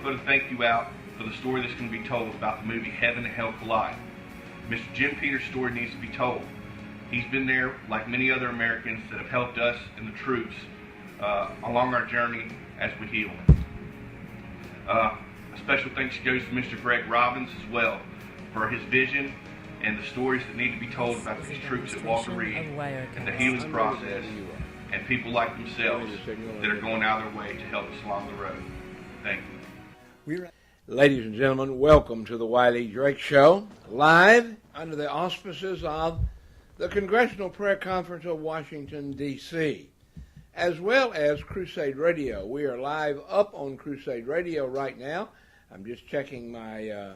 put a thank you out for the story that's going to be told about the movie Heaven and Hell Collide. Mr. Jim Peters' story needs to be told. He's been there, like many other Americans that have helped us and the troops along our journey as we heal. A special thanks goes to Mr. Greg Robbins as well for his vision and the stories that need to be told about these troops at Walter Reed and the healing process and people like themselves that are going out of their way to help us along the road. Thank you. Ladies and gentlemen, welcome to the Wiley Drake Show, live under the auspices of the Congressional Prayer Conference of Washington, D.C., as well as Crusade Radio. We are live up on Crusade Radio right now. I'm just checking my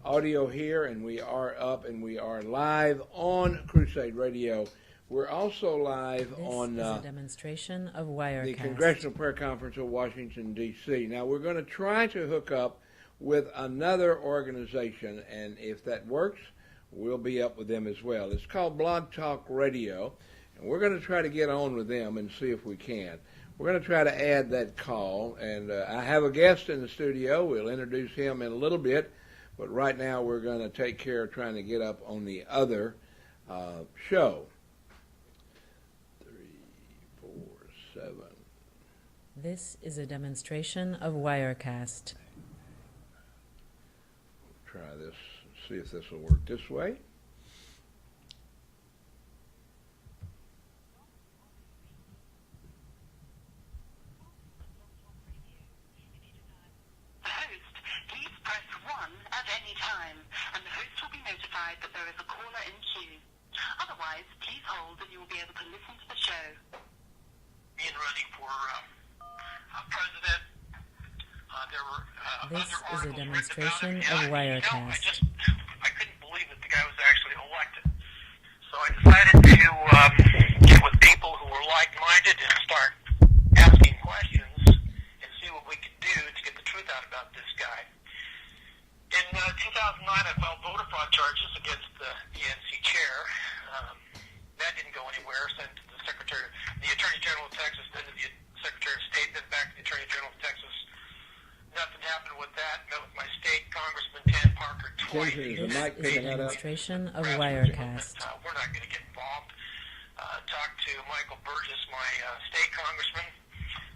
audio here, and we are up and we are live on Crusade Radio. We're also live on a demonstration of Wirecast. The Congressional Prayer Conference of Washington, D.C. Now, we're going to try to hook up with another organization, and if that works, we'll be up with them as well. It's called Blog Talk Radio, and we're going to try to get on with them and see if we can. We're going to try to add that call, and I have a guest in the studio. We'll introduce him in a little bit, but right now we're going to take care of trying to get up on the other show. 3, 4, 7. This is a demonstration of Wirecast. Try this. See if this will work this way. The host, please press 1 at any time, and the host will be notified that there is a caller in queue. Otherwise, please hold and you will be able to listen to the show. Being running for president, there were this other is a demonstration of Wirecast. I couldn't believe that the guy was actually elected. So I decided to get with people who were like-minded and start asking questions and see what we could do to get the truth out about this guy. In 2009, I filed voter fraud charges against the DNC chair. That didn't go anywhere. Sent to the Attorney General of Texas, then to the Secretary of State, then back to the Attorney General of Texas. Nothing happened with that. Met with my state congressman, Dan Parker, twice. This is a demonstration of Wirecast. We're not going to get involved. Talked to Michael Burgess, my state congressman,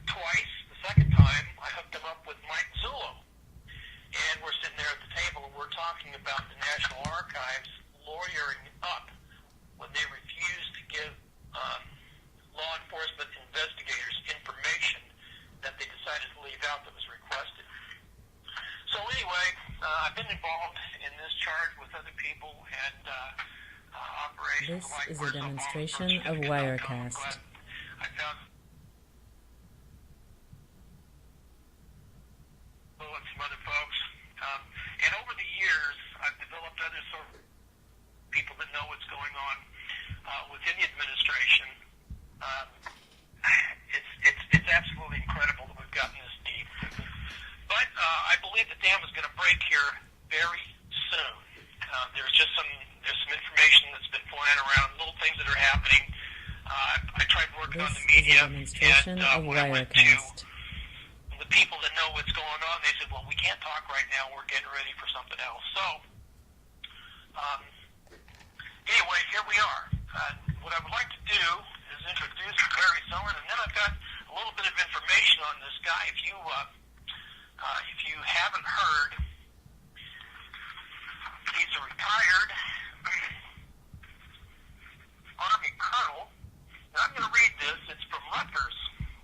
twice. The second time, I hooked him up with Mike Zullo. And we're sitting there at the table, and we're talking about the National Archives lawyering up when they refused to give law enforcement investigators information that they decided to leave out that was requested. So anyway, I've been involved in this charge with other people and operations. This is a demonstration of Wirecast. I found and some other folks. And over the years, I've developed other sort of people that know what's going on within the administration. It's absolutely incredible that we've gotten this deep. But I believe the dam is going to break here very soon. There's some information that's been flying around, little things that are happening. I tried working on the media, and when I went to the people that know what's going on, they said, well, we can't talk right now. We're getting ready for something else. So, anyway, here we are. What I would like to do is introduce Barry Sullen, and then I've got a little bit of information on this guy. If you haven't heard, he's a retired Army colonel. Now I'm going to read this. It's from Rutgers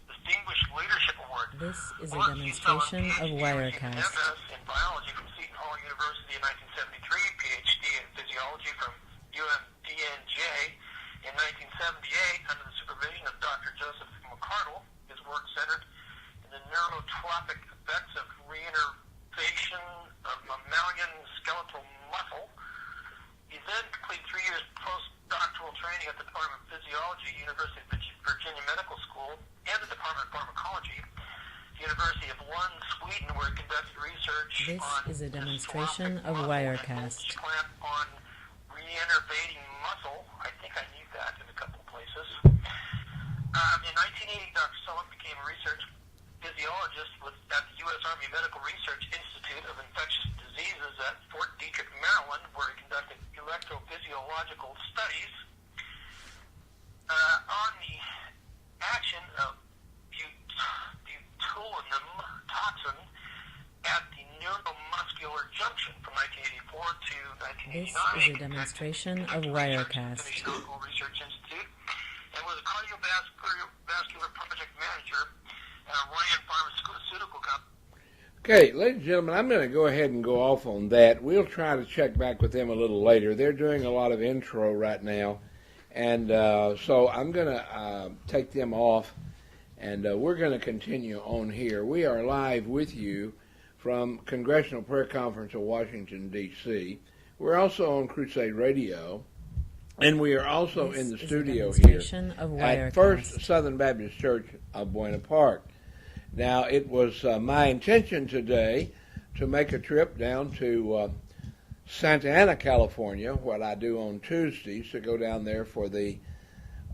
Distinguished Leadership Award. This is a demonstration of Wirecast. MS in biology from Seton Hall University in 1973, PhD in physiology from UMDNJ in 1978 under the supervision of Dr. Joseph McCardle. His work centered in the neurotropic effects of reinnervation of mammalian skeletal muscle. He then completed 3 years postdoctoral training at the Department of Physiology, University of Virginia Medical School, and the Department of Pharmacology, University of Lund, Sweden, where he conducted research on This is a demonstration of Wirecast. Plant on reinnervating muscle. I think I need that in a couple of places. In 1980, Dr. Sullivan became a research physiologist at the U.S. Army Medical Research Institute of Infectious Diseases at Fort Detrick, Maryland, where he conducted electrophysiological studies on the action of botulinum toxin at the neuromuscular junction from 1984 to 1989. This is a demonstration of Wirecast. Medical Research Institute, and was a cardiovascular project manager at Ryan Pharmaceutical Company. Okay, ladies and gentlemen, I'm going to go ahead and go off on that. We'll try to check back with them a little later. They're doing a lot of intro right now, and so I'm going to take them off, and we're going to continue on here. We are live with you from Congressional Prayer Conference of Washington, D.C. We're also on Crusade Radio, and we are also in the studio here at First Southern Baptist Church of Buena Park. Now, it was my intention today to make a trip down to Santa Ana, California, what I do on Tuesdays, to go down there for the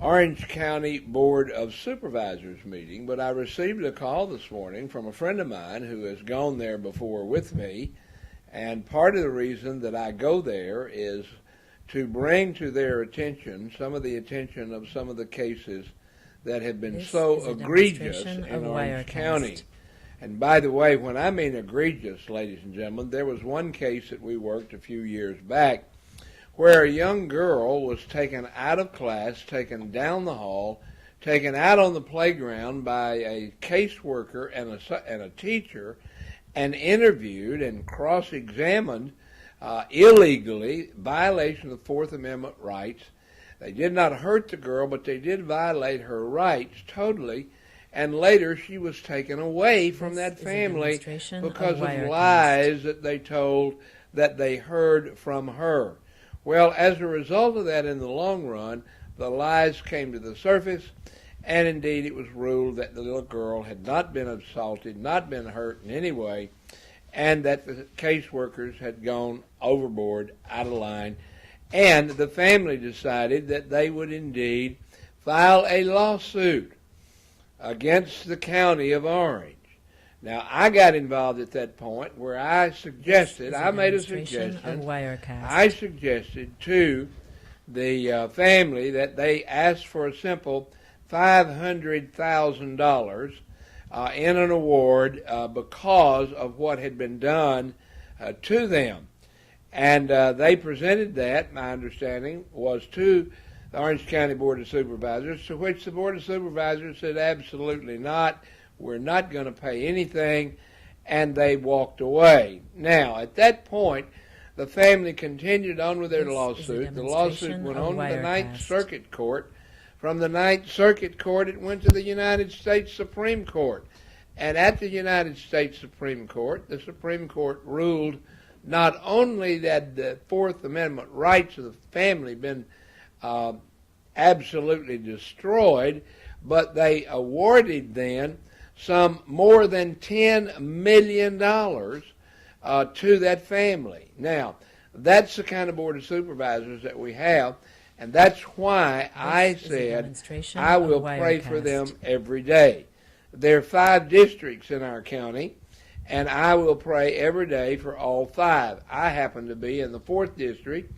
Orange County Board of Supervisors meeting, but I received a call this morning from a friend of mine who has gone there before with me, and part of the reason that I go there is to bring to their attention some of the cases that have been so egregious in Orange County. And by the way, when I mean egregious, ladies and gentlemen, there was one case that we worked a few years back where a young girl was taken out of class, taken down the hall, taken out on the playground by a caseworker and a teacher, and interviewed and cross-examined illegally, violation of the Fourth Amendment rights. They did not hurt the girl, but they did violate her rights totally, and later she was taken away from that family because of lies that they told that they heard from her. Well, as a result of that, in the long run, the lies came to the surface, and indeed it was ruled that the little girl had not been assaulted, not been hurt in any way, and that the caseworkers had gone overboard, out of line, and the family decided that they would indeed file a lawsuit against the county of Orange. Now, I got involved at that point where I suggested, I made a suggestion, I suggested to the family that they ask for a simple $500,000 in an award because of what had been done to them. And they presented that, my understanding, was to the Orange County Board of Supervisors, to which the Board of Supervisors said, absolutely not, we're not going to pay anything, and they walked away. Now, at that point, the family continued on with their lawsuit. The lawsuit went on to the Ninth Circuit Court. From the Ninth Circuit Court, it went to the United States Supreme Court. And at the United States Supreme Court, the Supreme Court ruled not only that the Fourth Amendment rights of the family been absolutely destroyed, but they awarded then some more than $10 million to that family. Now, that's the kind of Board of Supervisors that we have, and that's why I said I will pray for them every day. There are 5 districts in our county, and I will pray every day for all 5. I happen to be in the 4th district,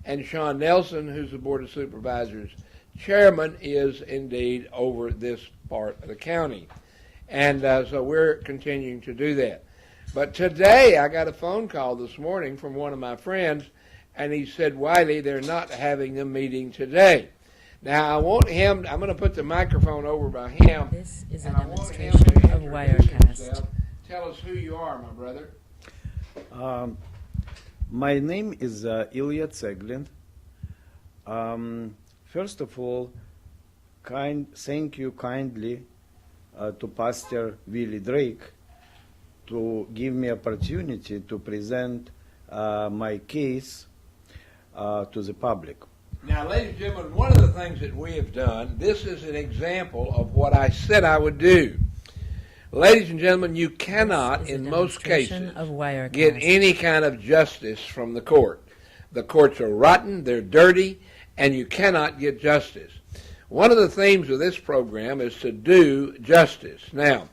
and Sean Nelson, who's the Board of Supervisors chairman, is indeed over this part of the county. And so we're continuing to do that. But today I got a phone call this morning from one of my friends, and he said, Wiley, they're not having a meeting today. Now, I'm going to put the microphone over by him. This is a demonstration of Wirecast. Tell us who you are, my brother. My name is Ilya Tseglin. First of all, thank you kindly to Pastor Willie Drake to give me opportunity to present my case to the public. Now, ladies and gentlemen, one of the things that we have done, this is an example of what I said I would do. Ladies and gentlemen, you cannot, in most cases, get any kind of justice from the court. The courts are rotten, they're dirty, and you cannot get justice. One of the themes of this program is to do justice. Now,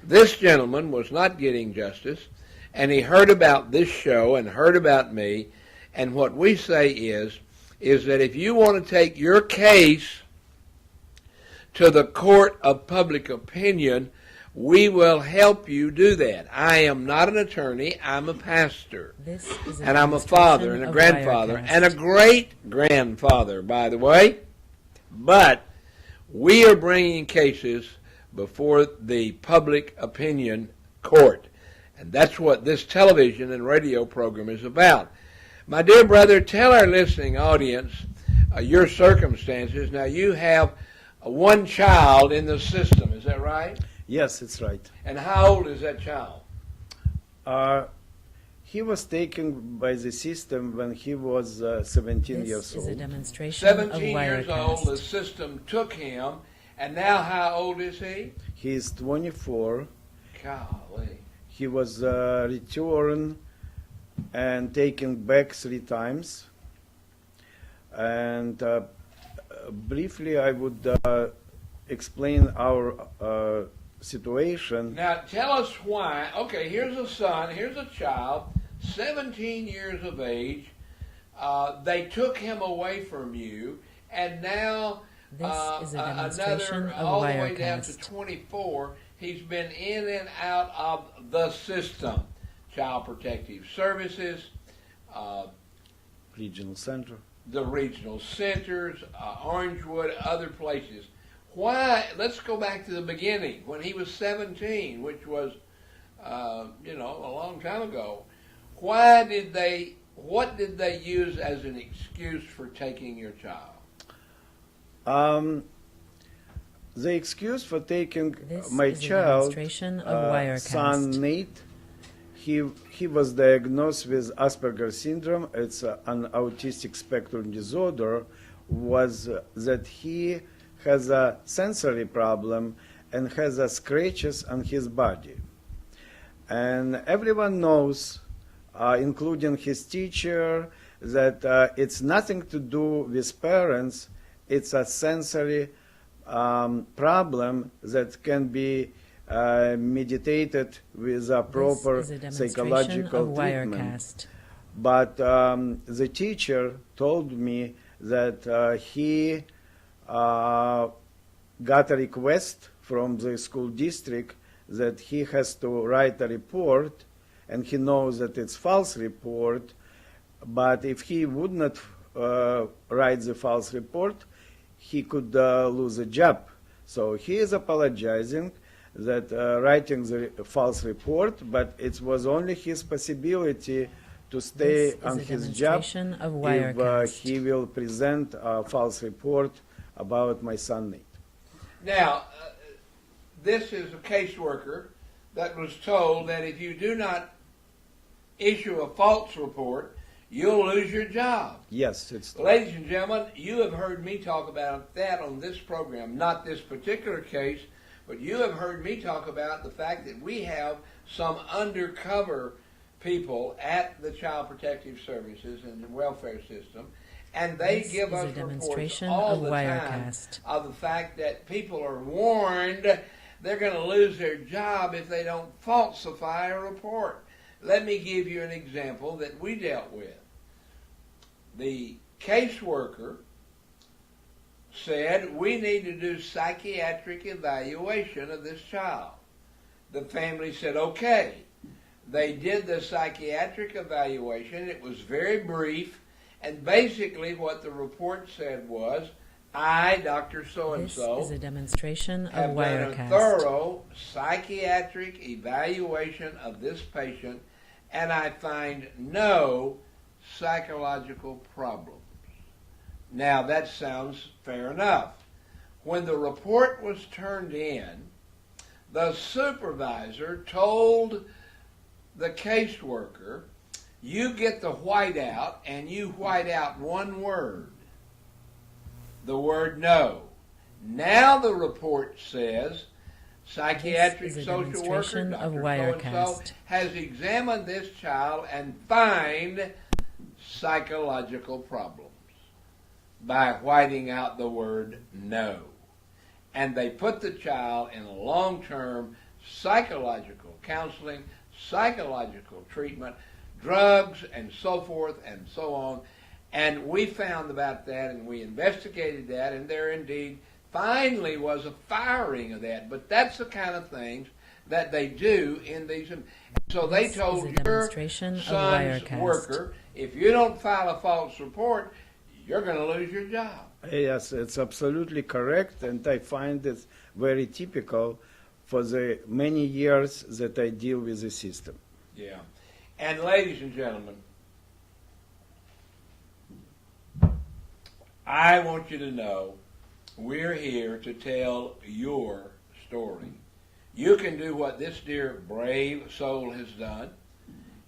this gentleman was not getting justice, and he heard about this show and heard about me, and what we say is that if you want to take your case to the court of public opinion, we will help you do that. I am not an attorney, I'm a pastor. And I'm a father and a grandfather and a great-grandfather, by the way. But we are bringing cases before the public opinion court. And that's what this television and radio program is about. My dear brother, tell our listening audience your circumstances. Now, you have one child in the system, is that right? Yes, it's right. And how old is that child? He was taken by the system when he was 17 years old. This is a demonstration 17 of years Wirecast. old, the system took him, and now how old is he? He is 24. Golly. He was returned and taken back 3 times. And briefly, I would explain our situation. Now tell us why. Okay, here's a son, here's a child, 17 years of age. They took him away from you, and now This is a demonstration another of all the way down to Wirecast. 24. He's been in and out of the system. Child Protective Services, Regional Center. the regional centers, Orangewood, other places. Why? Let's go back to the beginning when he was 17, which was, a long time ago. What did they use as an excuse for taking your child? The excuse for taking This my is a child, demonstration of Wirecast. son Nate, he was diagnosed with Asperger's syndrome. It's an autistic spectrum disorder. Was that he has a sensory problem and has scratches on his body. And everyone knows, including his teacher, that it's nothing to do with parents. It's a sensory problem that can be mediated with a proper This is a demonstration psychological of treatment. Wirecast. But the teacher told me that he got a request from the school district that he has to write a report, and he knows that it's false report. But if he would not write the false report, he could lose a job. So he is apologizing that writing the false report, but it was only his possibility to stay This is on a his job demonstration of if Wirecast. he will present a false report about my son Nate. Now, this is a caseworker that was told that if you do not issue a false report, you'll lose your job. Yes, it's true. Ladies and gentlemen, you have heard me talk about that on this program, not this particular case, but you have heard me talk about the fact that we have some undercover people at the Child Protective Services and the welfare system, and they This give is us a reports demonstration all of the time Wirecast. of the fact that people are warned they're going to lose their job if they don't falsify a report. Let me give you an example that we dealt with. The caseworker said, we need to do psychiatric evaluation of this child. The family said, okay. They did the psychiatric evaluation. It was very brief, and basically what the report said was, I, Dr. This So-and-so, is a demonstration of have done a Wirecast. thorough psychiatric evaluation of this patient, and I find no psychological problems. Now, that sounds fair enough. When the report was turned in, the supervisor told the caseworker, you get the whiteout and you white out one word, the word no. Now the report says psychiatric This is a social worker, demonstration of Dr. Wirecast. So-and-so, has examined this child and find psychological problems by whiting out the word no. And they put the child in a long-term psychological counseling, psychological treatment, drugs, and so forth and so on. And we found about that, and we investigated that, and there indeed finally was a firing of that. But that's the kind of things that they do in these. So they This told is a your demonstration of son's Wirecast. worker, if you don't file a false report, you're going to lose your job. Yes, it's absolutely correct, and I find it very typical for the many years that I deal with the system. Yeah. And ladies and gentlemen, I want you to know we're here to tell your story. You can do what this dear brave soul has done.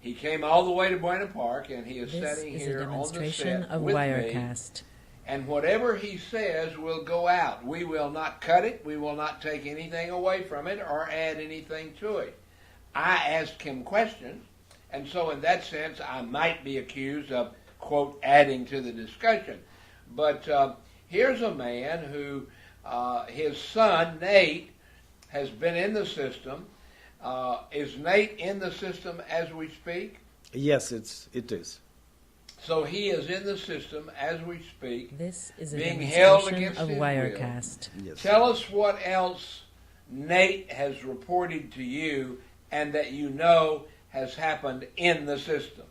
He came all the way to Buena Park, and he is This sitting is a here on the demonstration set of with me. Wirecast. And whatever he says will go out. We will not cut it. We will not take anything away from it or add anything to it. I asked him questions, and so in that sense, I might be accused of, quote, adding to the discussion. But here's a man who, his son, Nate, has been in the system. Is Nate in the system as we speak? Yes, it is. So he is in the system as we speak. This is a Being held demonstration against of his Wirecast. Yes. Tell us what else Nate has reported to you and that you know has happened in the system.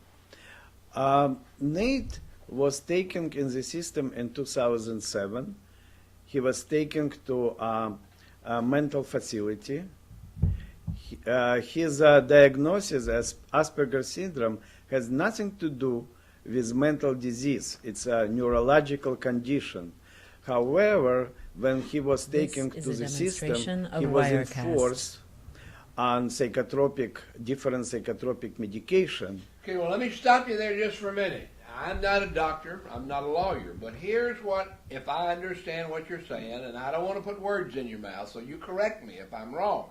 Nate was taken in the system in 2007. He was taken to a mental facility. His diagnosis as Asperger's syndrome has nothing to do with mental disease. It's a neurological condition. However, when he was This taken is to a the demonstration system, of he was Wirecast. enforced on different psychotropic medication. Okay, well, let me stop you there just for a minute. I'm not a doctor, I'm not a lawyer, but here's what, if I understand what you're saying, and I don't want to put words in your mouth, so you correct me if I'm wrong.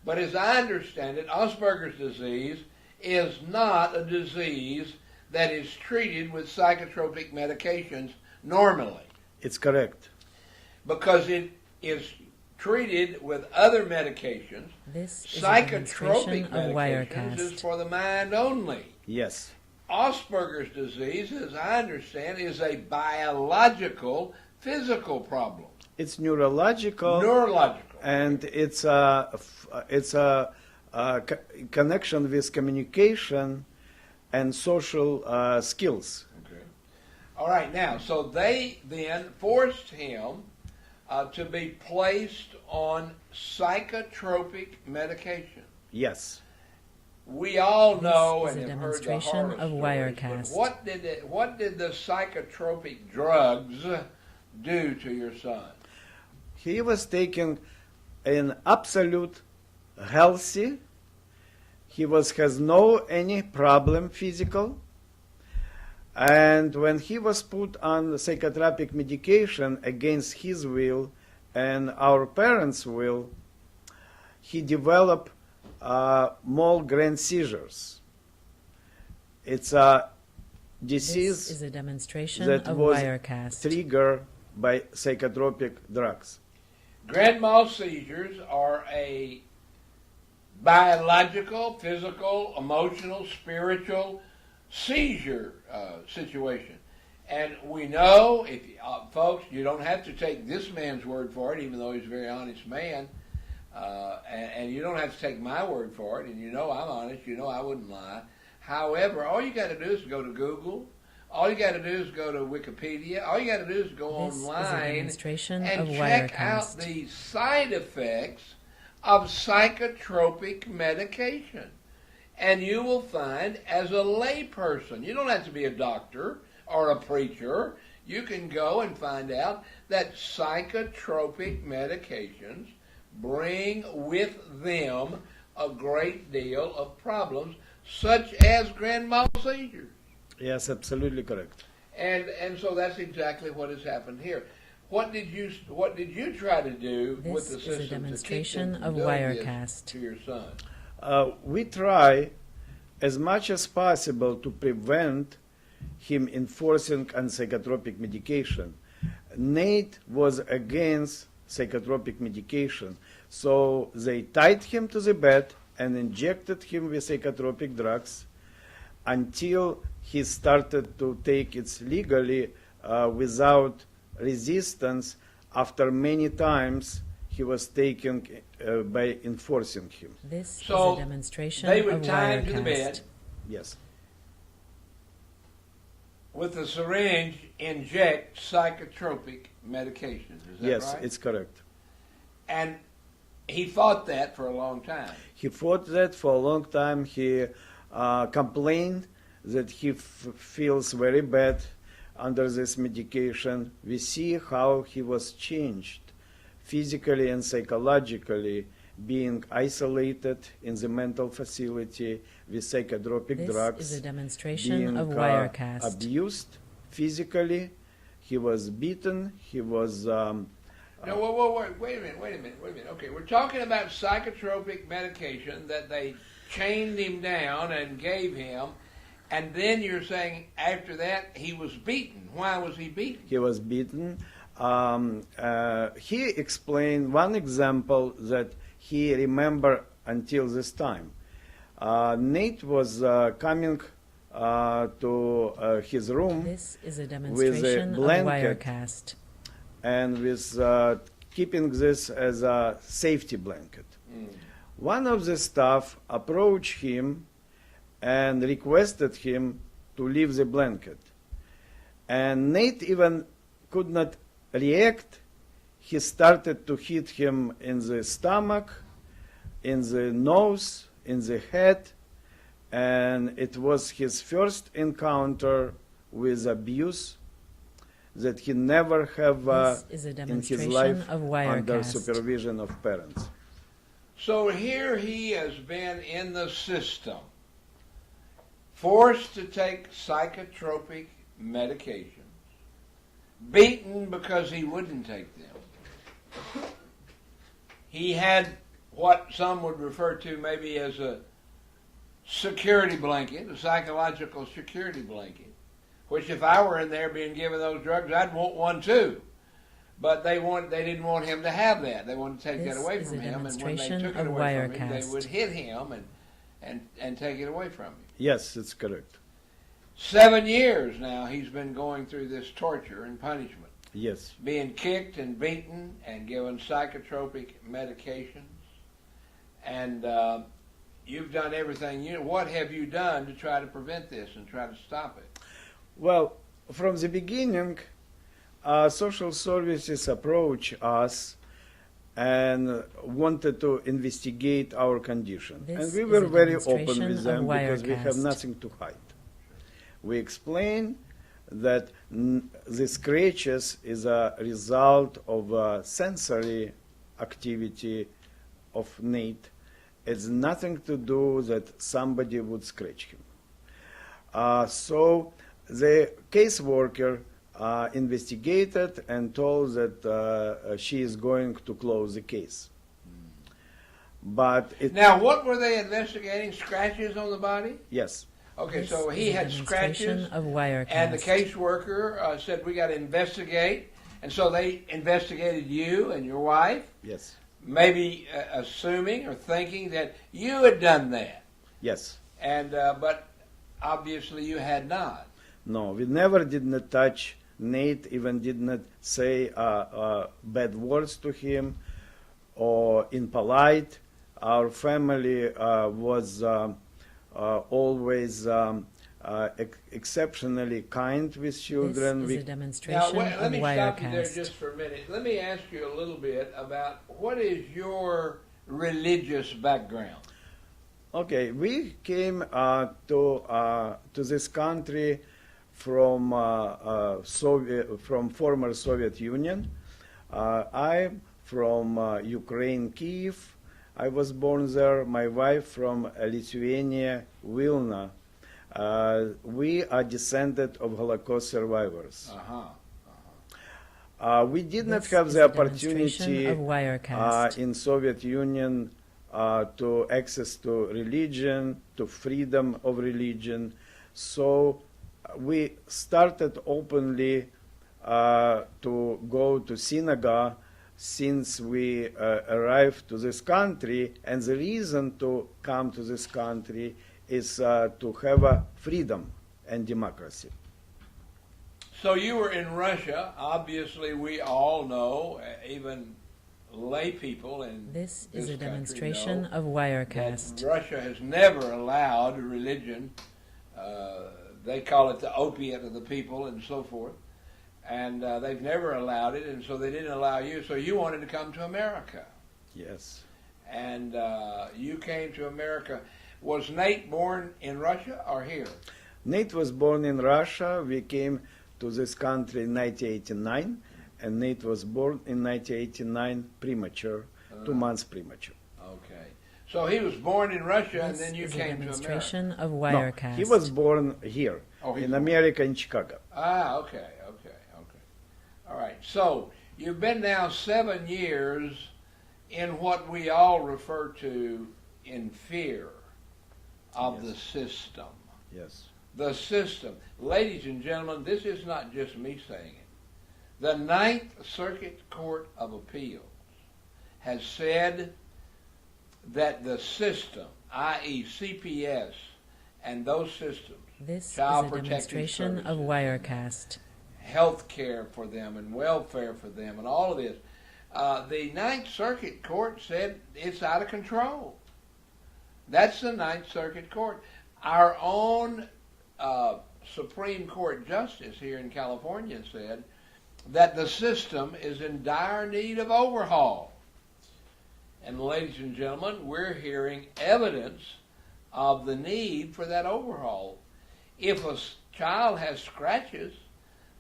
But as I understand it, Asperger's disease is not a disease that is treated with psychotropic medications normally, It's correct. because it is treated with other medications. This is a demonstration Psychotropic of medications is Wirecast. for the mind only. Yes. Asperger's disease, as I understand, is a biological, physical problem, It's neurological. neurological. And it's a connection with communication and social skills. Okay. All right, now, so they then forced him to be placed on psychotropic medication. Yes. We all This know is and a have heard the demonstration horror of stories, Wirecast. but what did the psychotropic drugs do to your son? He was taken in absolute healthy. He has no any problem physical. And when he was put on psychotropic medication against his will and our parents' will, he developed more grand seizures. It's a This disease is a demonstration that of was Wirecast. triggered by psychotropic drugs. Grand mal seizures are a biological, physical, emotional, spiritual seizure situation. And we know, if folks, you don't have to take this man's word for it, even though he's a very honest man, and you don't have to take my word for it, and you know I'm honest, you know I wouldn't lie. However, all you got to do is go to Google. All you got to do is go to Wikipedia. All you got to do is go This is a online demonstration and of check out Wirecast. the side effects of psychotropic medication. And you will find, as a layperson, you don't have to be a doctor or a preacher. You can go and find out that psychotropic medications bring with them a great deal of problems, such as grand mal seizures. Yes, absolutely correct. And so that's exactly what has happened here. What did you try to do with This the is system a demonstration to keep them of from doing this Wirecast. to your son? We try as much as possible to prevent him enforcing on psychotropic medication. Nate was against psychotropic medication. So they tied him to the bed and injected him with psychotropic drugs until he started to take it legally without resistance. After many times he was taken by enforcing him. This So, is a demonstration they of would tie him to the Wirecast. bed, Yes, with a syringe, inject psychotropic medications. Is that yes, right? it's correct. And he fought that for a long time. He fought that for a long time. He complained that he feels very bad under this medication. We see how he was changed physically and psychologically, being isolated in the mental facility with psychotropic This drugs, is a demonstration being of Wirecast. abused physically. He was beaten. He was No, wait a minute. Okay, we're talking about psychotropic medication that they chained him down and gave him, and then you're saying after that he was beaten. Why was he beaten? He was beaten. He explained one example that he remembered until this time. Nate was coming to his room This is a demonstration of blanket. Wirecast. and with keeping this as a safety blanket. One of the staff approached him and requested him to leave the blanket. And Nate even could not react. He started to hit him in the stomach, in the nose, in the head, and it was his first encounter with abuse that he never have This is a in his demonstration life of under Wirecast. supervision of parents. So here he has been in the system, forced to take psychotropic medications, beaten because he wouldn't take them. He had what some would refer to maybe as a security blanket, a psychological security blanket, which if I were in there being given those drugs, I'd want one too. But they didn't want him to have that. They wanted to take This that away is from a him, and when they demonstration took it of away from him, they Wirecast. would hit him and take it away from him. Yes, it's correct. 7 years now he's been going through this torture and punishment, Yes. being kicked and beaten and given psychotropic medications. And you've done everything. What have you done to try to prevent this and try to stop it? Well, from the beginning, social services approached us and wanted to investigate our condition. This And we is were a very open demonstration with them of because we have Wirecast. nothing to hide. We explained that the scratches is a result of sensory activity of Nate. It's nothing to do that somebody would scratch him. So the caseworker investigated and told that she is going to close the case. But it, Now, what were they investigating? Scratches on the body? yes, Okay, This so he is a had demonstration scratches, of Wirecast. and the caseworker said, we got to investigate. And so they investigated you and your wife, yes, maybe assuming or thinking that you had done that. yes. And but obviously you had not. No, we never did not touch Nate, even did not say bad words to him or impolite. Our family was always exceptionally kind with children. This We is a demonstration Now, let of me stop you there Wirecast. just for a minute. Let me ask you a little bit about what is your religious background? Okay, we came to this country from from former Soviet Union. I'm from Ukraine, Kiev. I was born there. My wife from Lithuania, Vilna. We are descended of Holocaust survivors. We did not This have is the a demonstration opportunity of Wirecast. in Soviet Union to access to religion, to freedom of religion. So we started openly to go to synagogue since we arrived to this country, and the reason to come to this country is to have freedom and democracy. So you were in Russia. Obviously, we all know, even lay people in This is a country demonstration know of Wirecast. that Russia has never allowed religion. They call it the opiate of the people and so forth. And they've never allowed it, and so they didn't allow you. So you wanted to come to America. Yes. And you came to America. Was Nate born in Russia or here? Nate was born in Russia. We came to this country in 1989, and Nate was born in 1989 premature, 2 months premature. Okay. So he was born in Russia, and This then you is a came to America. demonstration of No, Wirecast. he was born here, Oh, he's in born- America, in Chicago. Ah, okay. All right. So you've been now 7 years in what we all refer to in fear of the system. Yes. The system. Ladies and gentlemen, this is not just me saying it. The Ninth Circuit Court of Appeals has said that the system, i.e. CPS, and those systems, This is Child a Protective demonstration of Services, Wirecast. health care for them and welfare for them and all of this, the Ninth Circuit Court said it's out of control. That's the Ninth Circuit Court. Our own Supreme Court Justice here in California said that the system is in dire need of overhaul. And ladies and gentlemen, we're hearing evidence of the need for that overhaul. If a child has scratches,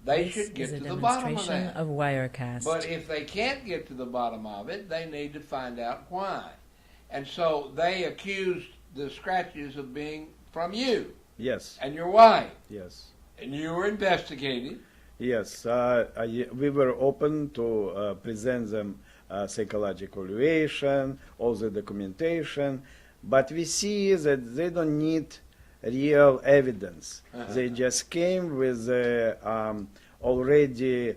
they This should get is a to the bottom of demonstration that. of Wirecast. But if they can't get to the bottom of it, they need to find out why. And so they accused the scratches of being from you Yes. and your wife. Yes. And you were investigating. Yes, we were open to present them psychological evaluation, all the documentation, but we see that they don't need real evidence. They just came with already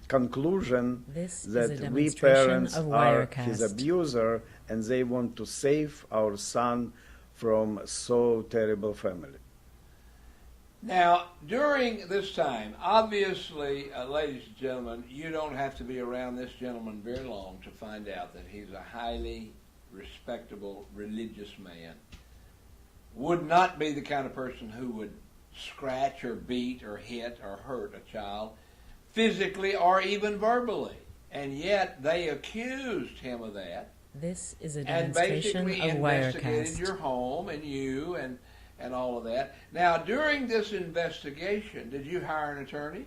conclusion This is a that we demonstration parents of are his Wirecast. abuser, and they want to save our son from so terrible family. Now, during this time, obviously, ladies and gentlemen, you don't have to be around this gentleman very long to find out that he's a highly respectable religious man. Would not be the kind of person who would scratch or beat or hit or hurt a child physically or even verbally. And yet they accused him of that This is a and demonstration basically of investigated Wirecast. your home and you and all of that. Now, during this investigation, did you hire an attorney?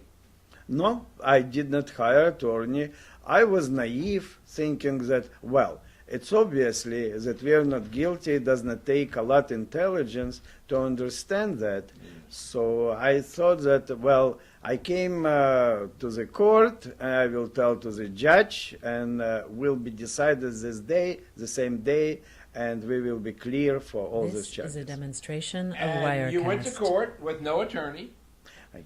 No, I did not hire attorney. I was naive, thinking that, well, it's obviously that we are not guilty. It does not take a lot of intelligence to understand that. So I thought that, well, I came to the court, and I will tell to the judge, and will be decided this day, the same day, and we will be clear for all these This charges. is a demonstration of And Wirecast. you went to court with no attorney. I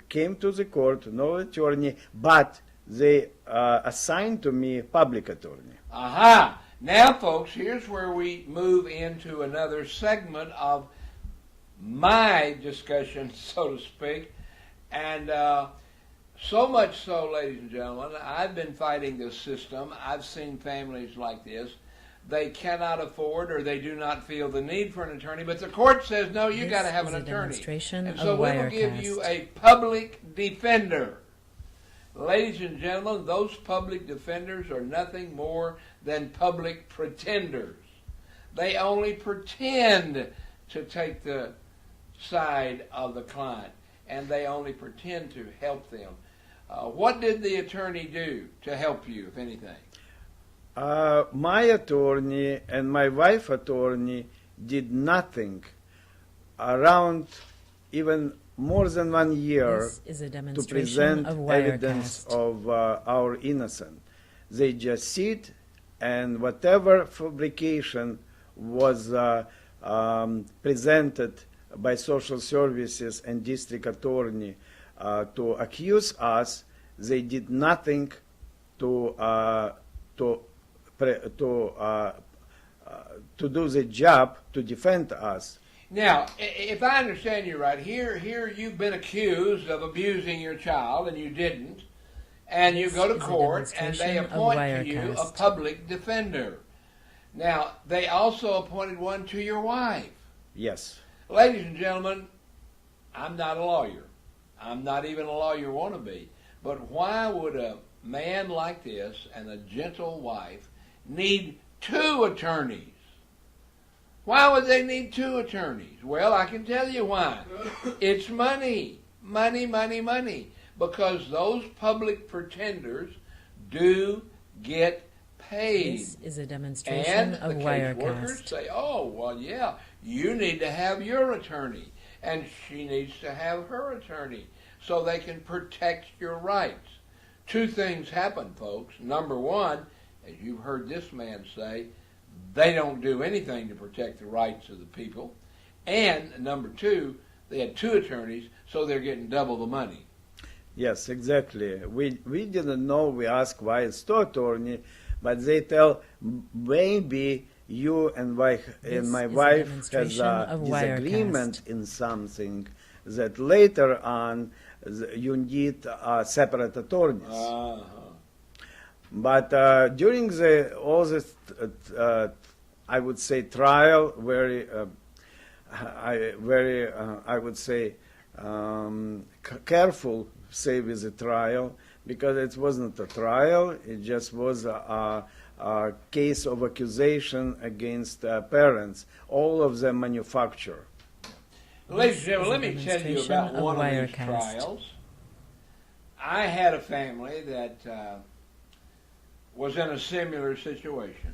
came to the court, no attorney, but they assigned to me public attorney. Aha! Now, folks, here's where we move into another segment of my discussion, so to speak. And so much so, ladies and gentlemen, I've been fighting this system. I've seen families like this. They cannot afford or they do not feel the need for an attorney, but the court says, no, you This got to have is an a attorney. demonstration And of so we will give Wirecast. you a public defender. Ladies and gentlemen, those public defenders are nothing more than public pretenders. They only pretend to take the side of the client, and they only pretend to help them. What did the attorney do to help you, if anything? My attorney and my wife attorney did nothing around even more than 1 year This is a to demonstration present of evidence Wirecast. of our innocence. They just sit, and whatever fabrication was presented by social services and district attorney to accuse us, they did nothing to do the job to defend us. Now, if I understand you right, here you've been accused of abusing your child, and you didn't, and you go to This is a court, and they demonstration of appoint to you a Wirecast. public defender. Now, they also appointed one to your wife. Yes. Ladies and gentlemen, I'm not a lawyer. I'm not even a lawyer wannabe. But why would a man like this and a gentle wife need two attorneys? Why would they need two attorneys? Well, I can tell you why. It's money. Money, money, money. Because those public pretenders do get paid. This is a demonstration And of the case workers Wirecast. say, oh, well, yeah, you need to have your attorney, and she needs to have her attorney, so they can protect your rights. Two things happen, folks. Number one, as you've heard this man say, they don't do anything to protect the rights of the people. And number two, they had two attorneys, so they're getting double the money. Yes, exactly. We didn't know. We asked why it's two attorney, but they tell maybe you and my This is a wife has demonstration a of disagreement Wirecast. in something that later on you need separate attorneys. Uh-huh. But during all this, I would say trial, I would say careful, say with the trial, because it wasn't a trial. It just was a case of accusation against parents. All of them manufacture. Ladies and This gentlemen, let is a me tell you demonstration about of one of these Wirecast. trials. I had a family that was in a similar situation.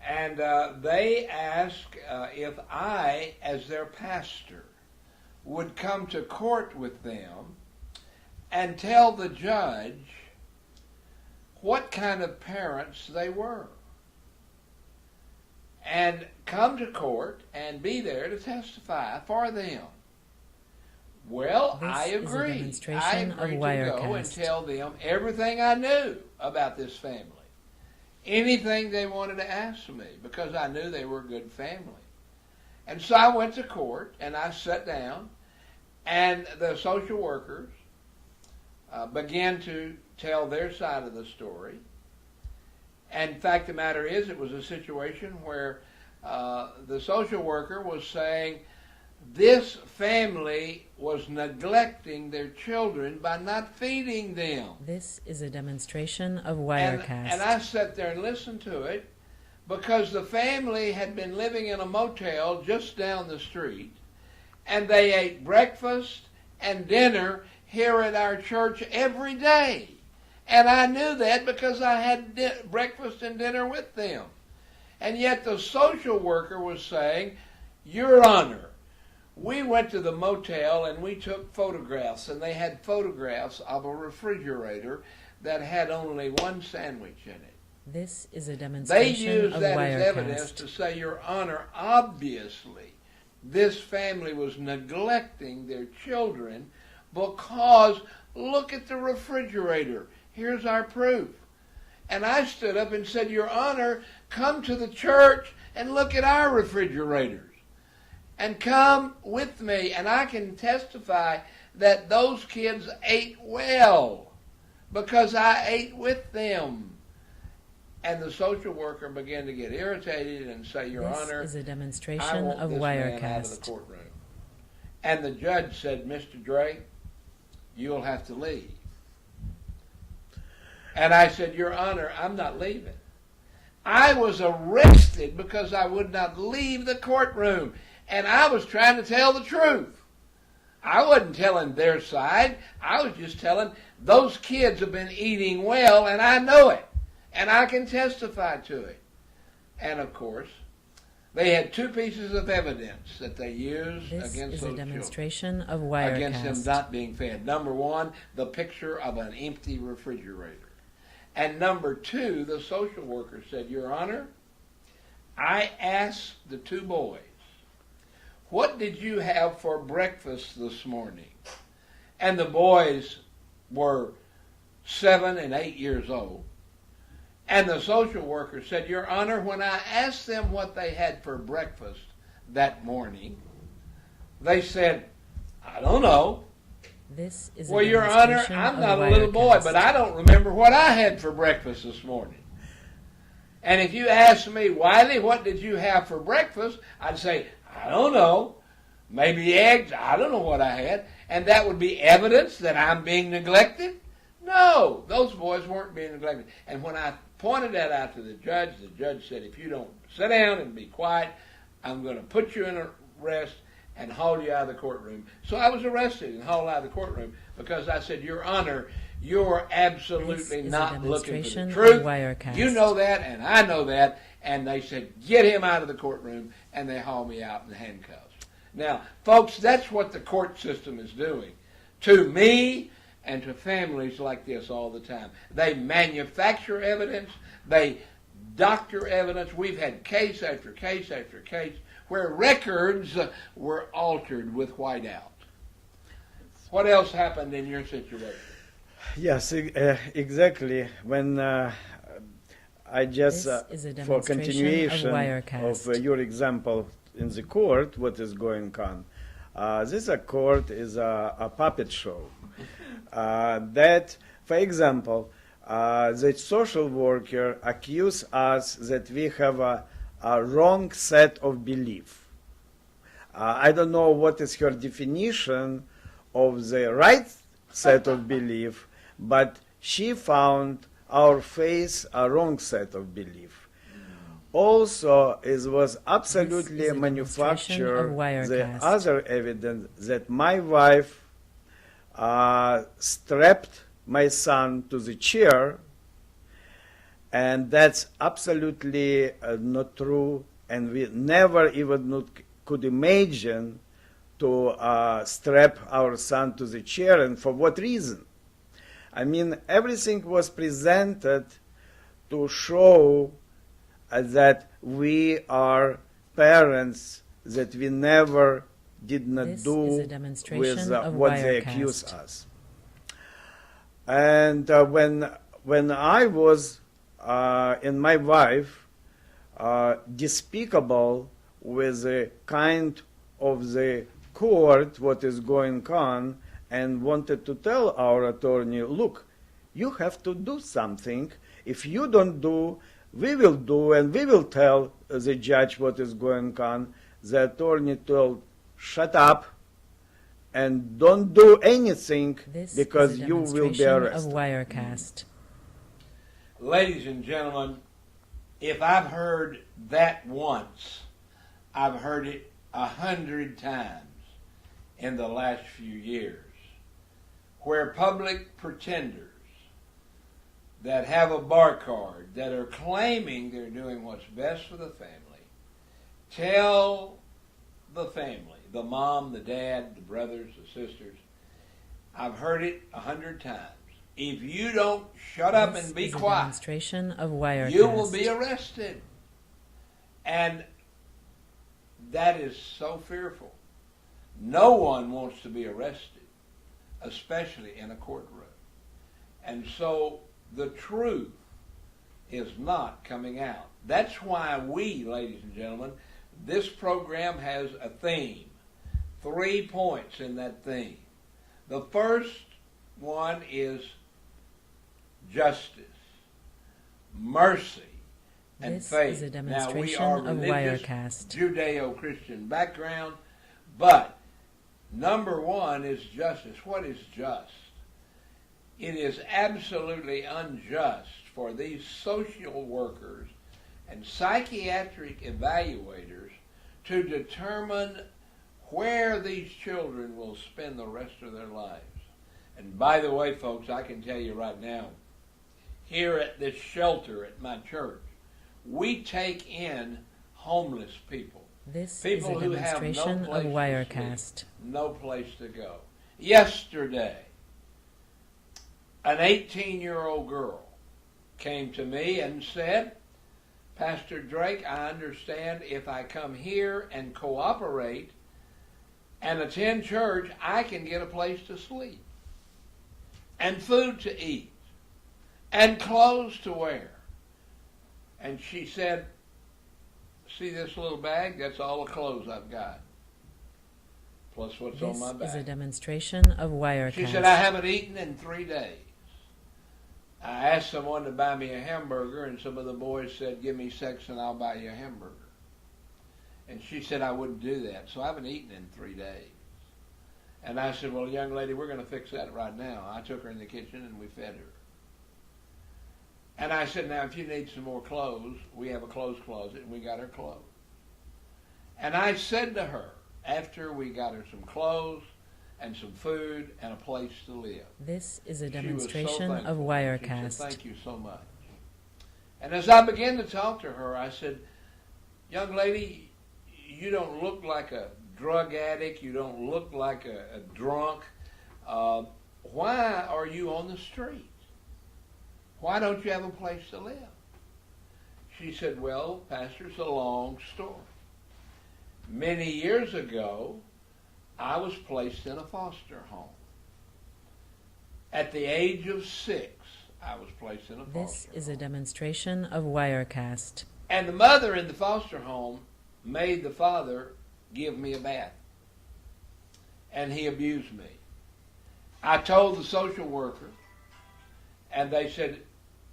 And they asked if I, as their pastor, would come to court with them and tell the judge what kind of parents they were. And come to court and be there to testify for them. Well, This I is a agreed. I demonstration of agreed to go and Wirecast. tell them everything I knew about this family. Anything they wanted to ask me, because I knew they were a good family. And so I went to court, and I sat down, and the social workers began to tell their side of the story. And in fact, the matter is, it was a situation where the social worker was saying this family was neglecting their children by not feeding them. This is a demonstration of And Wirecast. I sat there and listened to it because the family had been living in a motel just down the street, and they ate breakfast and dinner here at our church every day. And I knew that because I had breakfast and dinner with them. And yet the social worker was saying, Your Honor, we went to the motel and we took photographs, and they had photographs of a refrigerator that had only one sandwich in it. This is a They demonstration used of that as evidence Wirecast. to say, Your Honor, obviously this family was neglecting their children because look at the refrigerator. Here's our proof. And I stood up and said, Your Honor, come to the church and look at our refrigerators. And come with me, and I can testify that those kids ate well because I ate with them. And the social worker began to get irritated and say, Your This Honor, is a I demonstration want of this man out of the Wirecast. courtroom. And the judge said, Mr. Drake, you'll have to leave. And I said, Your Honor, I'm not leaving. I was arrested because I would not leave the courtroom. And I was trying to tell the truth. I wasn't telling their side. I was just telling those kids have been eating well, and I know it. And I can testify to it. And of course, they had two pieces of evidence that they used This against is those a children. demonstration of Against them Wirecast. not being fed. Number one, the picture of an empty refrigerator. And number two, the social worker said, Your Honor, I asked the two boys, what did you have for breakfast this morning? And the boys were 7 and 8 years old. And the social worker said, Your Honor, when I asked them what they had for breakfast that morning, they said, I don't know. This is Well, a Your Honor, demonstration I'm of not a little boy, Wirecast. but I don't remember what I had for breakfast this morning. And if you ask me, Wiley, what did you have for breakfast? I'd say, I don't know. Maybe eggs. I don't know what I had. And that would be evidence that I'm being neglected? No, those boys weren't being neglected. And when I pointed that out to the judge said, if you don't sit down and be quiet, I'm going to put you in arrest and haul you out of the courtroom. So I was arrested and hauled out of the courtroom because I said, Your Honor, you're This absolutely is a not looking for demonstration the of truth. Wirecast. You know that, and I know that. And they said, get him out of the courtroom, and they hauled me out in handcuffs. Now, folks, that's what the court system is doing to me and to families like this all the time. They manufacture evidence. They doctor evidence. We've had case after case after case where records were altered with whiteout. What else happened in your situation? Yes, exactly. When I just, This is a for demonstration of continuation Wirecast. of your example in the court, what is going on? This court is a puppet show. That, for example, the social worker accused us that we have a wrong set of belief. I don't know what is her definition of the right set of belief, but she found our faith a wrong set of belief. Also, it was absolutely This is a manufactured demonstration of the Wirecast. other evidence that my wife strapped my son to the chair, and that's absolutely not true, and we never even could imagine to strap our son to the chair, and for what reason? I mean, everything was presented to show that we are parents that we never did not This do is a demonstration with of what they Wirecast. accuse us. And when I was and my wife despicable with the kind of the court what is going on, and wanted to tell our attorney, look, you have to do something. If you don't do, we will do, and we will tell the judge what is going on. The attorney told, shut up and don't do anything This because is a you will be demonstration arrested. of Wirecast. Ladies and gentlemen, if I've heard that once, I've heard it 100 times in the last few years, where public pretenders that have a bar card, that are claiming they're doing what's best for the family, tell the family, the mom, the dad, the brothers, the sisters, I've heard it 100 times. If you don't shut up This and be is a quiet, demonstration of Wirecast. you will be arrested. And that is so fearful. No one wants to be arrested, especially in a courtroom. And so the truth is not coming out. That's why we, ladies and gentlemen, this program has a theme. 3 points in that theme. The first one is justice, mercy, and This faith. is a Now, we demonstration are of religious, Wirecast. Judeo-Christian background, but number one is justice. What is just? It is absolutely unjust for these social workers and psychiatric evaluators to determine where these children will spend the rest of their lives. And by the way, folks, I can tell you right now, here at this shelter at my church, we take in homeless people. This People is a who have no demonstration place of to Wirecast. sleep, no place to go. Yesterday, an 18-year-old girl came to me and said, Pastor Drake, I understand if I come here and cooperate and attend church, I can get a place to sleep. and food to eat and clothes to wear. And she said, see this little bag? That's all the clothes I've got, plus what's on my This is a back. demonstration of Wirecast. She said, I haven't eaten in 3 days. I asked someone to buy me a hamburger, and some of the boys said, give me sex and I'll buy you a hamburger. And she said I wouldn't do that, so I haven't eaten in 3 days. And I said, well, young lady, we're going to fix that right now. I took her in the kitchen and we fed her. And I said, now, if you need some more clothes, we have a clothes closet, and we got her clothes. And I said to her, after we got her some clothes and some food and a place to live, This is a she was so demonstration of thankful. She Wirecast. said, thank you so much. And as I began to talk to her, I said, young lady, you don't look like a drug addict. You don't look like a drunk. Why are you on the street? Why don't you have a place to live? She said, well, Pastor, it's a long story. Many years ago, I was placed in a foster home. At the age of 6, I was placed in a This foster is a home. demonstration of Wirecast. And the mother in the foster home made the father give me a bath. And he abused me. I told the social worker, and they said,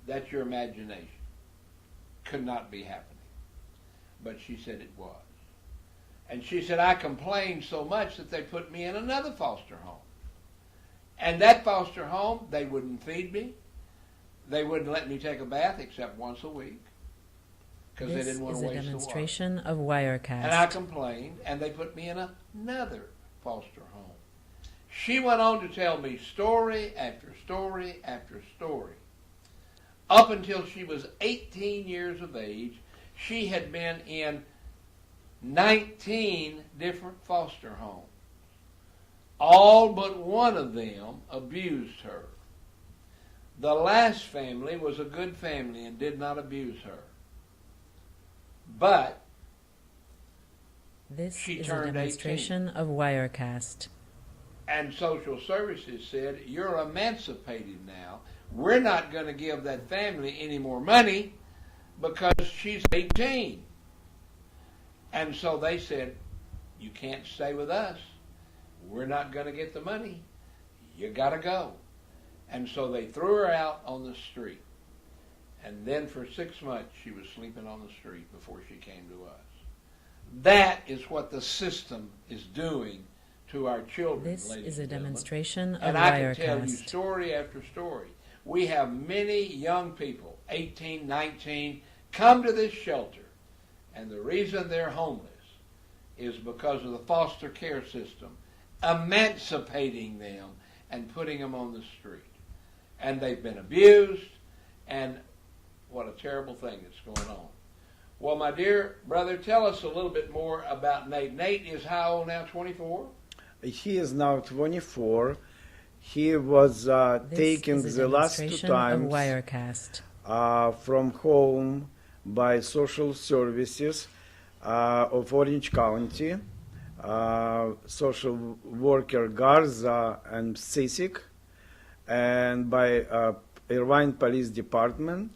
that's your imagination. Could not be happening. But she said it was. And she said, I complained so much that they put me in another foster home. And that foster home, they wouldn't feed me. They wouldn't let me take a bath except once a week, because they This didn't want is to a waste the water. demonstration of And I Wirecast. complained, and they put me in another foster home. She went on to tell me story after story after story. Up until she was 18 years of age, she had been in 19 different foster homes. All but one of them abused her. The last family was a good family and did not abuse her. But This she is a turned 18. demonstration of Wirecast. And social services said, you're emancipated now. We're not going to give that family any more money because she's 18. And so they said, you can't stay with us. We're not going to get the money. You got to go. And so they threw her out on the street. And then for 6 months, she was sleeping on the street before she came to us. That is what the system is doing to our children, This ladies is a and gentlemen. demonstration of And I can tell you Wirecast. story after story. We have many young people, 18, 19, come to this shelter. And the reason they're homeless is because of the foster care system emancipating them and putting them on the street. And they've been abused, and what a terrible thing that's going on. Well, my dear brother, tell us a little bit more about Nate. Nate is how old now, 24? He is now 24. He was This taken is a the last 2 demonstration of times Wirecast. from home by social services of Orange County, social worker Garza and Sisik, and by Irvine Police Department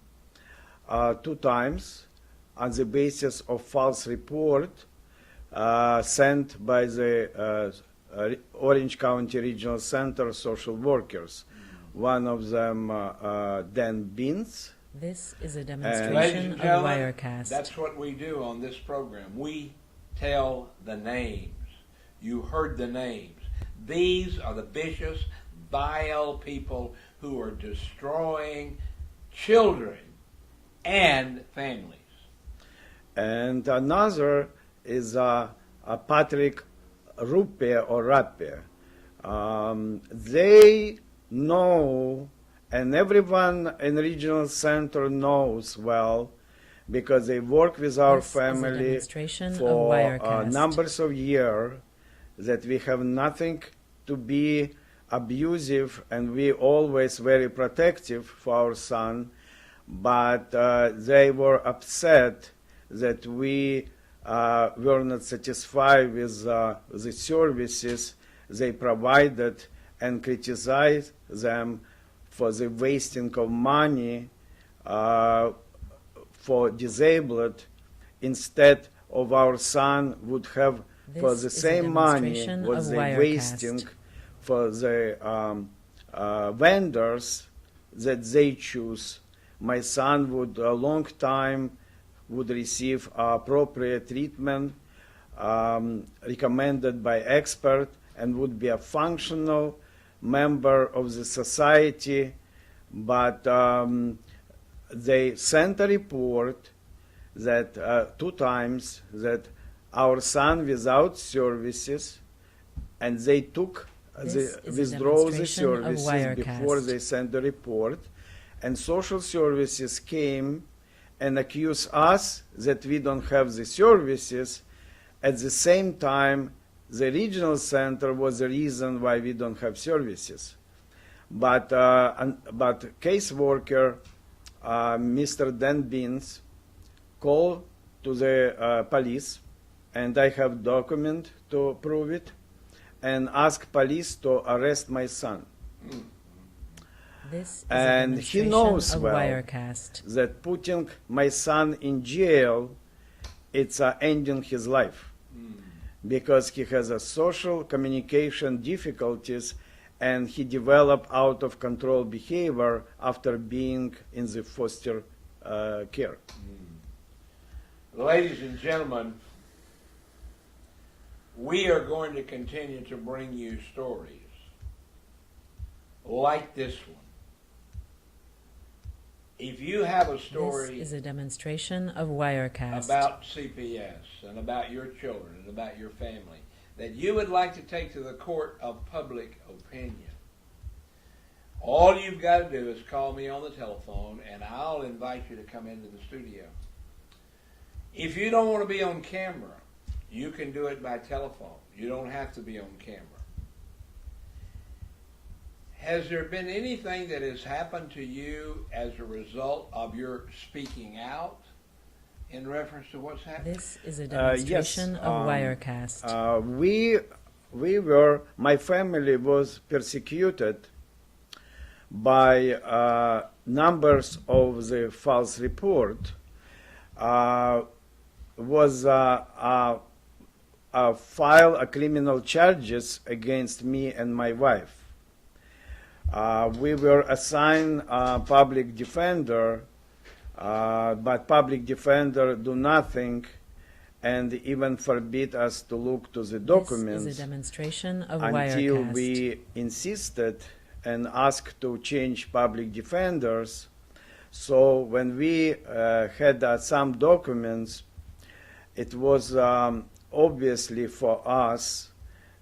2 times on the basis of false report sent by the Orange County Regional Center social workers. One of them, Dan Beans. This is a Ladies demonstration and of gentlemen, Wirecast. that's what we do on this program. We tell the names. You heard the names. These are the vicious, vile people who are destroying children and families. And another is Patrick Ruppe or Rappe. They know, and everyone in regional center knows well, because they work with our This is a family demonstration of for Wirecast. numbers of years, that we have nothing to be abusive, and we always very protective for our son, but they were upset that we were not satisfied with the services they provided and criticized them for the wasting of money for disabled, instead of our son would have for This the is a same money demonstration what of they Wirecast. wasting for the vendors that they choose. My son would a long time would receive appropriate treatment recommended by expert and would be a functional member of the society, but they sent a report that 2 times that our son without services, and they took This is a withdraw the demonstration of services before Wirecast. they sent the report, and social services came and accused us that we don't have the services. At the same time, the regional center was the reason why we don't have services. But caseworker, Mr. Dan Beans, called to the police, and I have document to prove it, and asked police to arrest my son. This is And a he demonstration knows of well Wirecast. that putting my son in jail, it's ending his life, because he has a social communication difficulties, and he developed out of control behavior after being in the foster care. Ladies and gentlemen, we are going to continue to bring you stories like this one. If you have a This story is a demonstration of Wirecast. about CPS and about your children and about your family that you would like to take to the court of public opinion, all you've got to do is call me on the telephone and I'll invite you to come into the studio. If you don't want to be on camera, you can do it by telephone. You don't have to be on camera. Has there been anything that has happened to you as a result of your speaking out in reference to what's happening? This is a demonstration of Wirecast. My family was persecuted by numbers of the false report. File a criminal charges against me and my wife. We were assigned a public defender, but public defender do nothing and even forbid us to look to the documents This is a demonstration of until Wirecast. we insisted and asked to change public defenders. So when we had some documents, it was obviously for us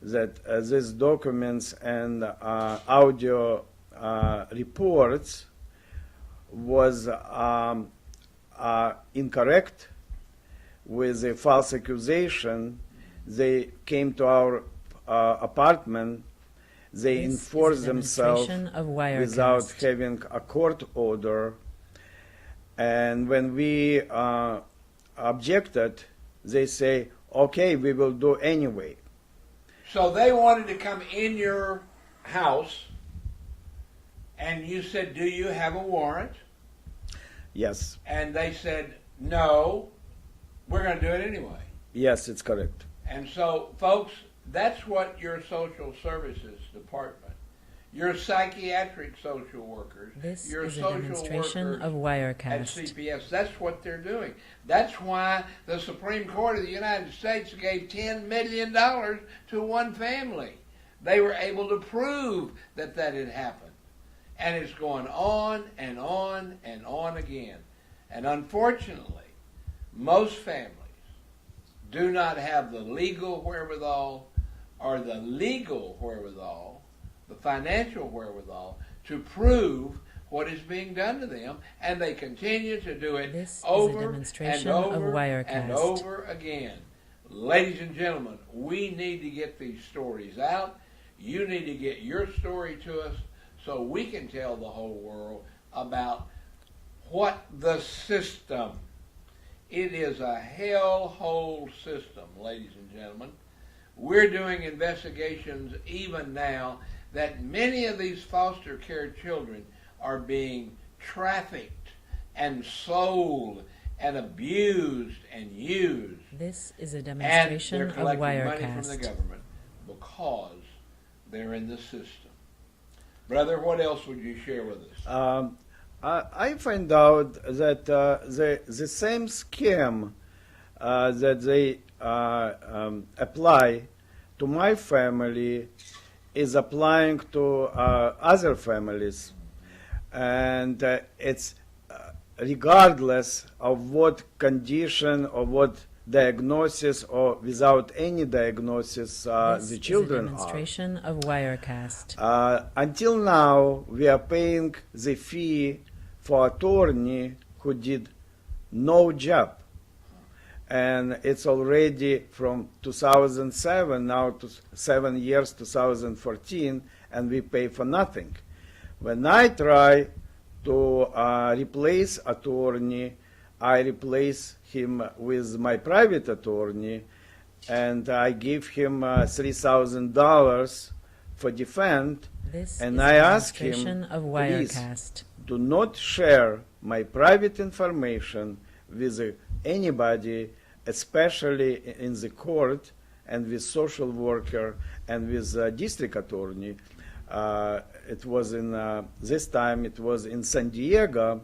that these documents and audio reports was incorrect with a false accusation. They came to our apartment. They This is a enforced themselves demonstration of Wirecast. without having a court order. And when we objected, they say, okay, we will do anyway. So they wanted to come in your house, and you said, do you have a warrant? Yes, And they said, no, we're going to do it anyway. yes, it's correct. And so, folks, that's what your social services department, your psychiatric social workers, This your is a social demonstration workers of at Wirecast. CPS, that's what they're doing. That's why the Supreme Court of the United States gave $10 million to one family. They were able to prove that that had happened. And it's going on and on and on again. And unfortunately, most families do not have the legal wherewithal or the legal wherewithal, the financial wherewithal, to prove what is being done to them, and they continue to do it This is a over and demonstration of over and Wirecast. over again. Ladies and gentlemen, we need to get these stories out. You need to get your story to us so we can tell the whole world about what the system. It is a hellhole system, ladies and gentlemen. We're doing investigations even now that many of these foster care children are being trafficked and sold and abused and used. This is a And demonstration they're of collecting money from the Wirecast. government because they're in the system. Brother, what else would you share with us? I find out that the same scam that they apply to my family is applying to other families. And it's regardless of what condition or what diagnosis or without any diagnosis This the is a children are. demonstration of Wirecast. Until now, we are paying the fee for attorney who did no job. And it's already from 2007 now to 7 years, 2014, and we pay for nothing. When I try to replace attorney, I replace him with my private attorney, and I give him $3,000 for defense. This And is I a ask him, demonstration of please, Wirecast. do not share my private information with anybody, especially in the court and with social worker and with district attorney. It was in this time. It was in San Diego.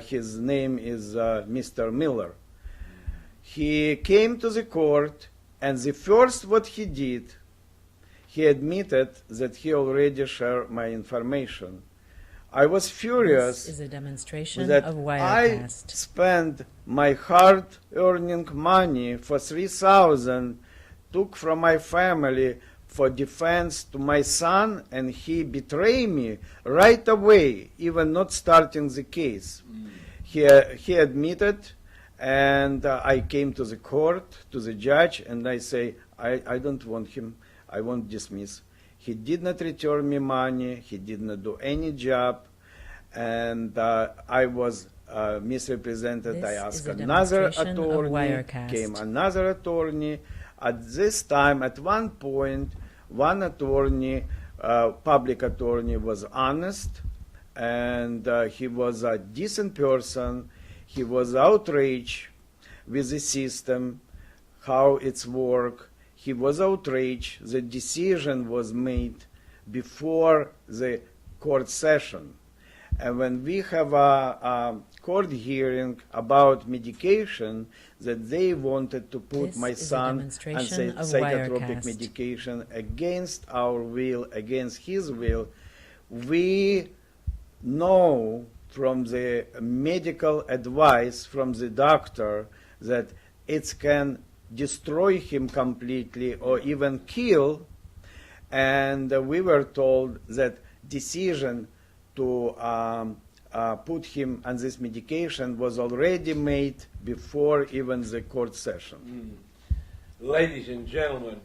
His name is Mr. Miller. He came to the court, and the first what he did, he admitted that he already shared my information. I was furious This is a demonstration that of I Wirecast. spent my hard-earning money for $3,000, took from my family for defense to my son, and he betrayed me right away, even not starting the case. He admitted, and I came to the court, to the judge, and I say, I don't want him. I won't dismiss. He did not return me money. He did not do any job. And I was misrepresented. This I is asked a another demonstration of attorney. Wirecast. Came another attorney. At this time, at one point, one attorney, public attorney, was honest, and he was a decent person. He was outraged with the system, how it's work. He was outraged. The decision was made before the court session. And when we have a court hearing about medication, that they wanted to put This my is a son on demonstration of psychotropic Wirecast. medication against our will, against his will, we know from the medical advice from the doctor that it can destroy him completely or even kill. And we were told that decision to put him on this medication was already made before even the court session. Ladies and gentlemen,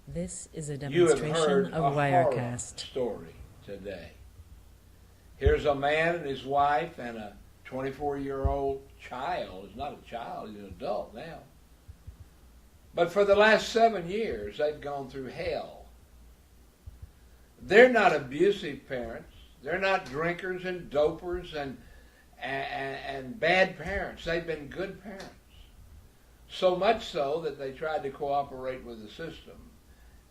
This is a you have demonstration heard of a horror Wirecast. story today. Here's a man and his wife and a 24-year-old child. He's not a child, he's an adult now. But for the last 7 years, they've gone through hell. They're not abusive parents. They're not drinkers and dopers and bad parents. They've been good parents. So much so that they tried to cooperate with the system,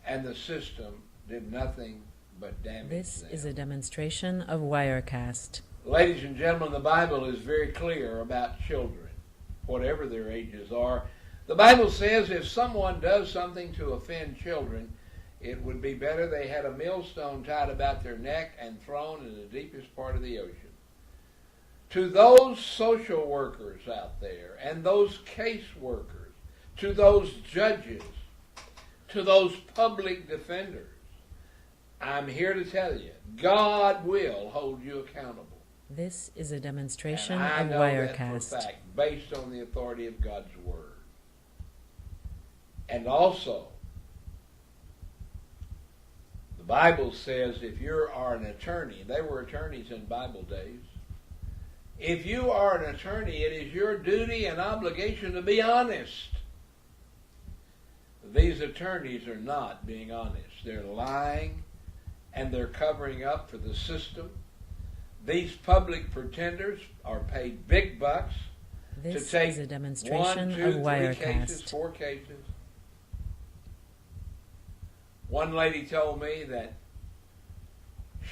and the system did nothing but damage This them. is a demonstration of Wirecast. Ladies and gentlemen, the Bible is very clear about children, whatever their ages are. The Bible says if someone does something to offend children, it would be better they had a millstone tied about their neck and thrown in the deepest part of the ocean. To those social workers out there and those case workers, to those judges, to those public defenders, I'm here to tell you, God will hold you accountable. This is a demonstration And I of know that for a Wirecast. fact, based on the authority of God's Word. And also, the Bible says if you are an attorney, they were attorneys in Bible days. If you are an attorney, it is your duty and obligation to be honest. These attorneys are not being honest. They're lying, and they're covering up for the system. These public pretenders are paid big bucks This to take is a demonstration 1, 2, of 3 Wirecast. cases, 4 cases. One lady told me that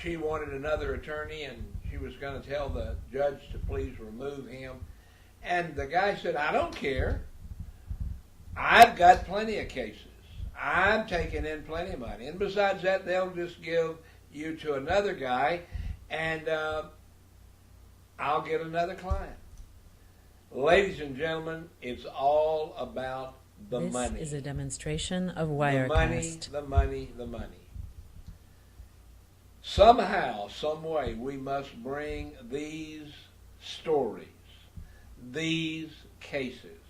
she wanted another attorney and she was going to tell the judge to please remove him. And the guy said, I don't care. I've got plenty of cases. I'm taking in plenty of money. And besides that, they'll just give you to another guy and I'll get another client. Ladies and gentlemen, it's all about the This money. is a demonstration of The Wirecast. money, the money, the money. Somehow, some way, we must bring these stories, these cases,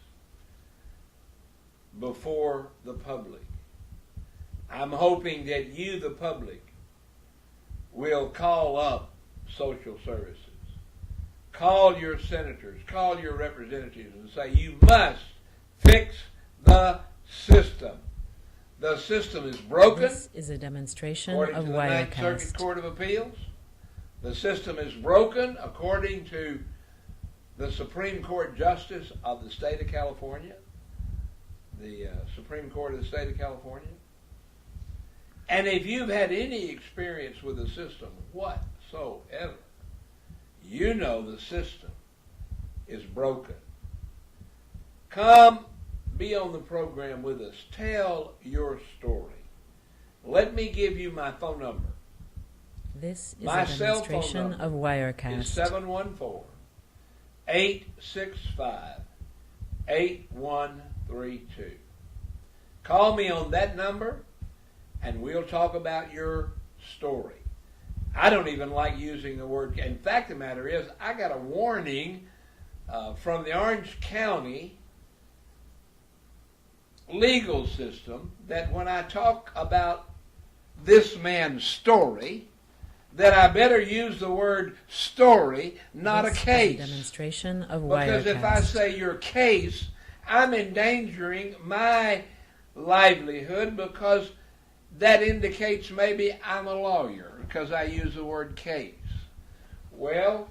before the public. I'm hoping that you, the public, will call up social services. Call your senators, call your representatives and say, you must fix the system. The system is broken. This is a demonstration According of to the Ninth Circuit Wirecast. Court of Appeals, the system is broken according to the Supreme Court Justice of the state of California, the Supreme Court of the state of California. And if you've had any experience with the system whatsoever, you know the system is broken. Come be on the program with us. Tell your story. Let me give you my phone number. This is My a cell phone demonstration number of Wirecast. It's 714-865-8132. Call me on that number and we'll talk about your story. I don't even like using the word. In fact, the matter is, I got a warning from the Orange County legal system that when I talk about this man's story, that I better use the word story, not This a is case. demonstration of Because Wirecast. if I say your case, I'm endangering my livelihood because that indicates maybe I'm a lawyer because I use the word case. Well,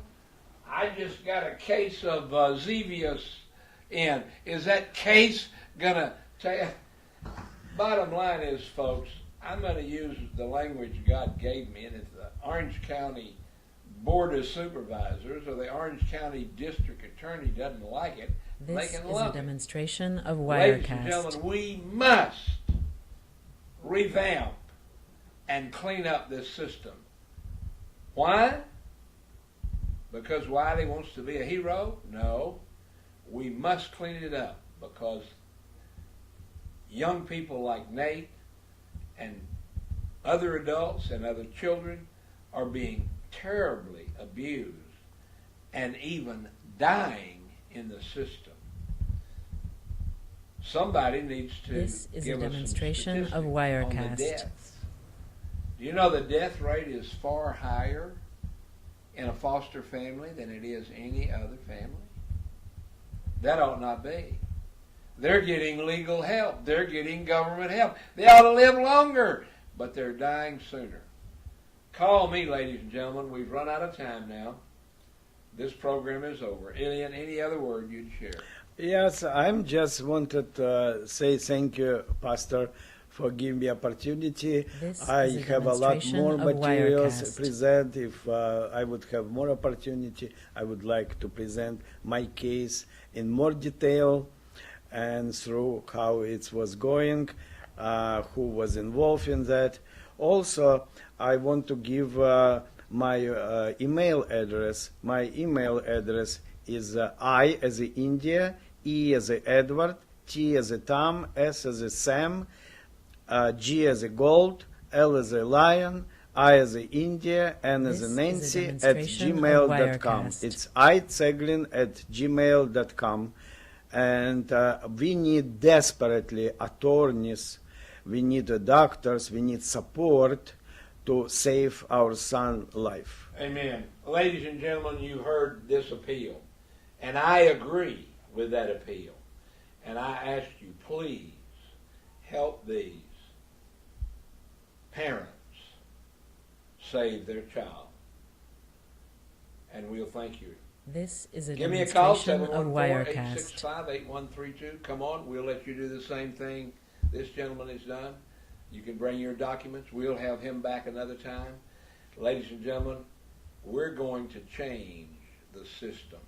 I just got a case of Zevius in. Is that case going to tell you? Bottom line is, folks, I'm going to use the language God gave me, and if the Orange County Board of Supervisors or the Orange County District Attorney doesn't like it, they This can is a love it. demonstration of Ladies and Wirecast. gentlemen, we must revamp and clean up this system. Why? Because Wiley wants to be a hero? No. We must clean it up because young people like Nate and other adults and other children are being terribly abused and even dying in the system. Somebody needs to This is a give us some demonstration of statistics on Wirecast. the deaths. Do you know the death rate is far higher in a foster family than it is any other family? That ought not be. They're getting legal help. They're getting government help. They ought to live longer, but they're dying sooner. Call me, ladies and gentlemen. We've run out of time now. This program is over. Elian, any other word you'd share? Yes, I'm just wanted to say thank you, Pastor, for giving me opportunity. This I is a have a lot demonstration more of materials Wirecast. present. If I would have more opportunity, I would like to present my case in more detail and through how it was going, who was involved in that. Also, I want to give my email address. My email address is I as in India, E as in Edward, T as in Tom, S as in Sam, G as in Gold, L as in Lion, I as in India, N as This in is a Nancy at demonstration of gmail.com. Wirecast. It's itzeglin at gmail.com. And we need desperately attorneys, we need doctors, we need support to save our son's life. Amen. Ladies and gentlemen, you heard this appeal, and I agree with that appeal. And I ask you, please help these parents save their child. and we'll thank you. This is a Give me a call, demonstration of Wirecast. 714-865-8132. Come on, we'll let you do the same thing this gentleman has done. You can bring your documents. We'll have him back another time. Ladies and gentlemen, we're going to change the system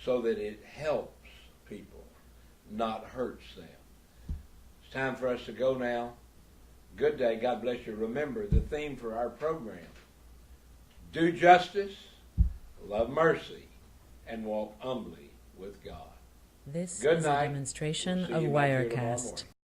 so that it helps people, not hurts them. It's time for us to go now. Good day. God bless you. Remember the theme for our program: do justice, love mercy, and walk humbly with God. This Good is night. a demonstration We'll see of you back here tomorrow Wirecast. morning.